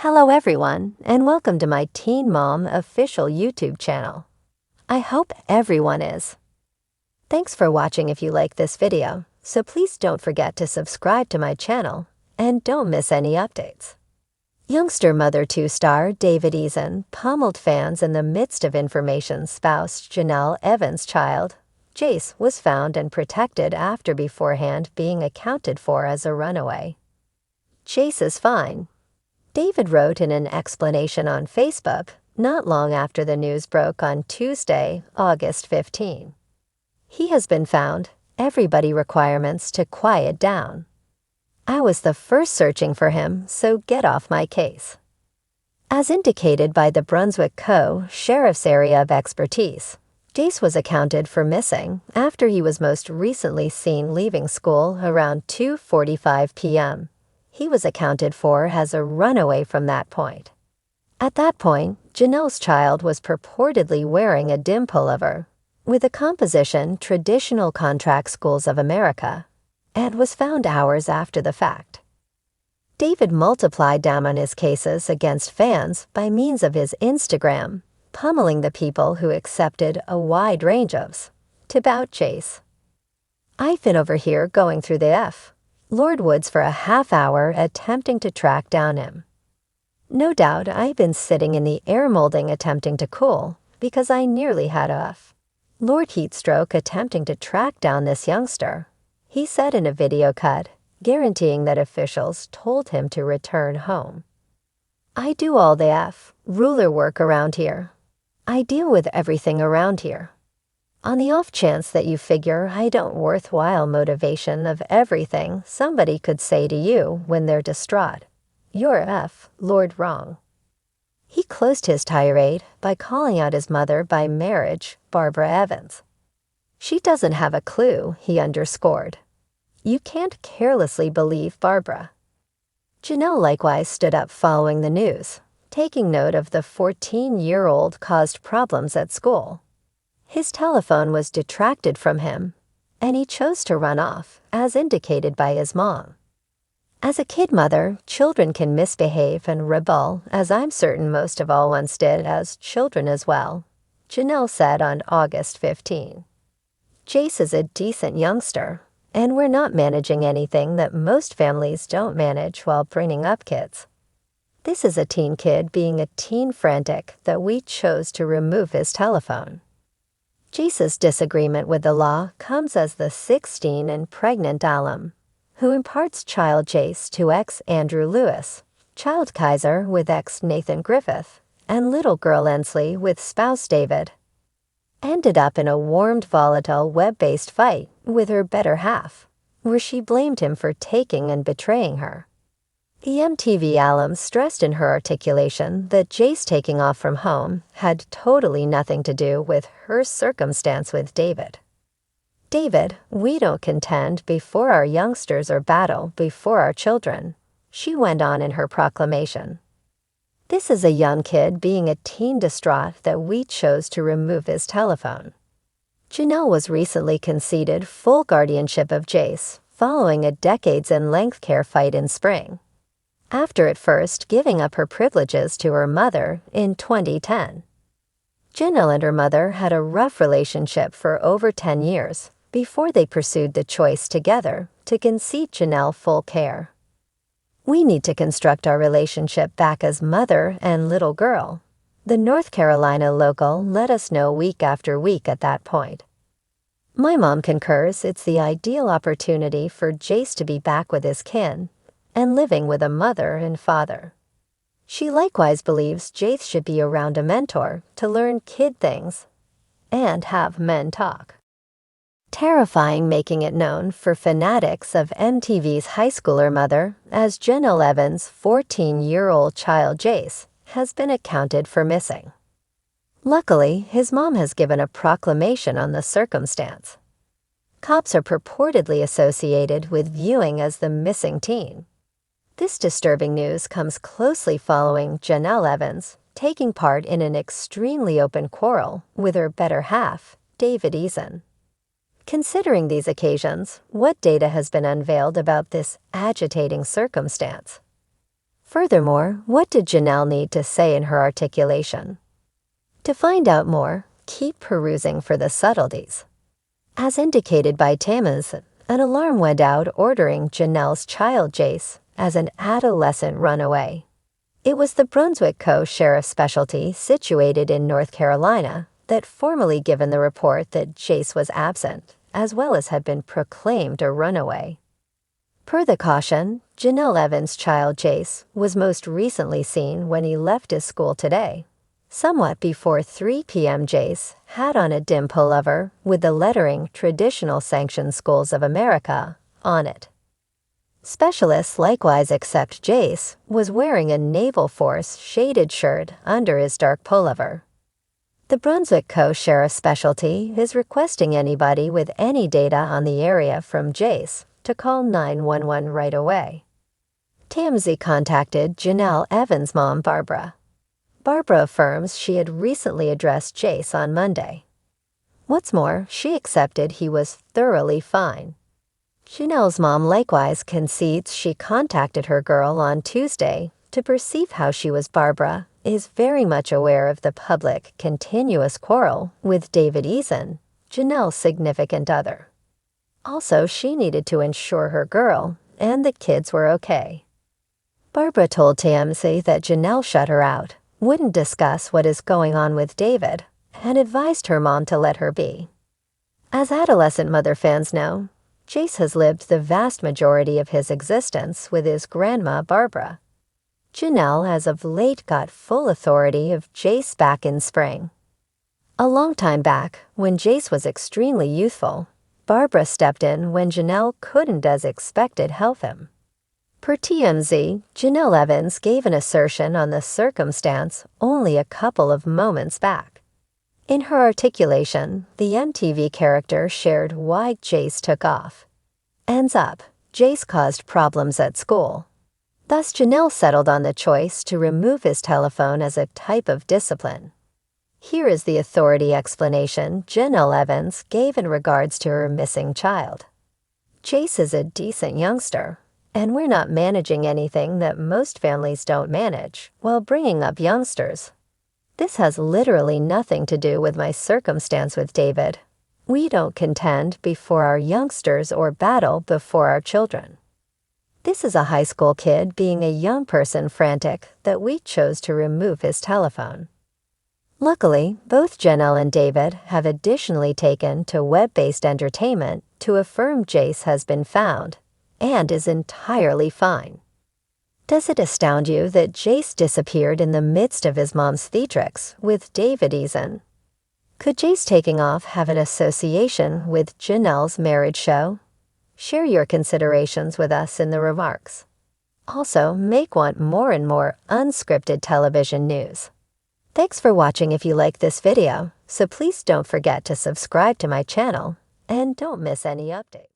Hello everyone, and welcome to my Teen Mom official YouTube channel. I hope everyone is. Thanks for watching. If you like this video, so please don't forget to subscribe to my channel and don't miss any updates. Youngster Mother 2 star David Eason pummeled fans in the midst of information spouse Janelle Evans' child, Jace, was found and protected after beforehand being accounted for as a runaway. Jace is fine, David wrote in an explanation on Facebook not long after the news broke on Tuesday, August 15. He has been found, everybody requirements to quiet down. I was the first searching for him, so get off my case. As indicated by the Brunswick Co. Sheriff's Area of Expertise, Jace was accounted for missing after he was most recently seen leaving school around 2:45 p.m. He was accounted for as a runaway from that point. At that point, Janelle's child was purportedly wearing a dim pullover with a composition Traditional Contract Schools of America, and was found hours after the fact. David multiplied down on his cases against fans by means of his Instagram, pummeling the people who accepted a wide range of to about Jace. I've been over here going through the Lord Woods for a half hour attempting to track down him. No doubt I've been sitting in the air molding attempting to cool because I nearly had a Lord heat stroke attempting to track down this youngster, he said in a video cut, guaranteeing that officials told him to return home. I do all the ruler work around here. I deal with everything around here. On the off chance that you figure I don't worthwhile motivation of everything somebody could say to you when they're distraught, you're Lord wrong. He closed his tirade by calling out his mother by marriage, Barbara Evans. She doesn't have a clue, he underscored. You can't carelessly believe Barbara. Janelle likewise stood up following the news, taking note of the 14-year-old caused problems at school. His telephone was detracted from him, and he chose to run off, as indicated by his mom. As a kid mother, children can misbehave and rebel, as I'm certain most of all once did as children as well, Janelle said on August 15. Jace is a decent youngster, and we're not managing anything that most families don't manage while bringing up kids. This is a teen kid being a teen frantic that we chose to remove his telephone. Jace's disagreement with the law comes as the 16 and pregnant alum, who imparts child Jace to ex-Andrew Lewis, child Kaiser with ex-Nathan Griffith, and little girl Ensley with spouse David, ended up in a warmed, volatile, web-based fight with her better half, where she blamed him for taking and betraying her. The MTV alum stressed in her articulation that Jace taking off from home had totally nothing to do with her circumstance with David. David, we don't contend before our youngsters or battle before our children, she went on in her proclamation. This is a young kid being a teen distraught that we chose to remove his telephone. Janelle was recently conceded full guardianship of Jace following a decades-in-length care fight in spring, after at first giving up her privileges to her mother in 2010. Janelle and her mother had a rough relationship for over 10 years before they pursued the choice together to concede Janelle full care. We need to construct our relationship back as mother and little girl, the North Carolina local let us know week after week at that point. My mom concurs it's the ideal opportunity for Jace to be back with his kin and living with a mother and father. She likewise believes Jace should be around a mentor to learn kid things and have men talk. Terrifying, making it known for fanatics of MTV's high schooler mother as Janelle Evans' 14-year-old child Jace has been accounted for missing. Luckily, his mom has given a proclamation on the circumstance. Cops are purportedly associated with viewing as the missing teen. This disturbing news comes closely following Janelle Evans taking part in an extremely open quarrel with her better half, David Eason. Considering these occasions, what data has been unveiled about this agitating circumstance? Furthermore, what did Janelle need to say in her articulation? To find out more, keep perusing for the subtleties. As indicated by Tamaz, an alarm went out ordering Janelle's child Jace as an adolescent runaway. It was the Brunswick Co-Sheriff's Specialty situated in North Carolina that formally given the report that Jace was absent, as well as had been proclaimed a runaway. Per the caution, Janelle Evans' child Jace was most recently seen when he left his school today. Somewhat before 3 p.m. Jace had on a dim pullover with the lettering Traditional Sanctioned Schools of America on it. Specialists likewise accept Jace was wearing a Naval Force shaded shirt under his dark pullover. The Brunswick Co-Sheriff's Specialty is requesting anybody with any data on the area from Jace to call 911 right away. TMZ contacted Janelle Evans' mom, Barbara. Barbara affirms she had recently addressed Jace on Monday. What's more, she accepted he was thoroughly fine. Janelle's mom likewise concedes she contacted her girl on Tuesday to perceive how she was. Barbara is very much aware of the public continuous quarrel with David Eason, Janelle's significant other. Also, she needed to ensure her girl and the kids were okay. Barbara told TMZ that Janelle shut her out, wouldn't discuss what is going on with David, and advised her mom to let her be. As adolescent mother fans know, Jace has lived the vast majority of his existence with his grandma, Barbara. Janelle, as of late, got full authority of Jace back in spring. A long time back, when Jace was extremely youthful, Barbara stepped in when Janelle couldn't, as expected, help him. Per TMZ, Janelle Evans gave an assertion on the circumstance only a couple of moments back. In her articulation, the MTV character shared why Jace took off. Ends up, Jace caused problems at school. Thus, Janelle settled on the choice to remove his telephone as a type of discipline. Here is the authority explanation Janelle Evans gave in regards to her missing child. Jace is a decent youngster, and we're not managing anything that most families don't manage while bringing up youngsters. This has literally nothing to do with my circumstance with David. We don't contend before our youngsters or battle before our children. This is a high school kid being a young person frantic that we chose to remove his telephone. Luckily, both Janelle and David have additionally taken to web-based entertainment to affirm Jace has been found and is entirely fine. Does it astound you that Jace disappeared in the midst of his mom's theatrics with David Eason? Could Jace taking off have an association with Janelle's marriage show? Share your considerations with us in the remarks. Also, make want more and more unscripted television news. Thanks for watching. If you like this video, so please don't forget to subscribe to my channel and don't miss any updates.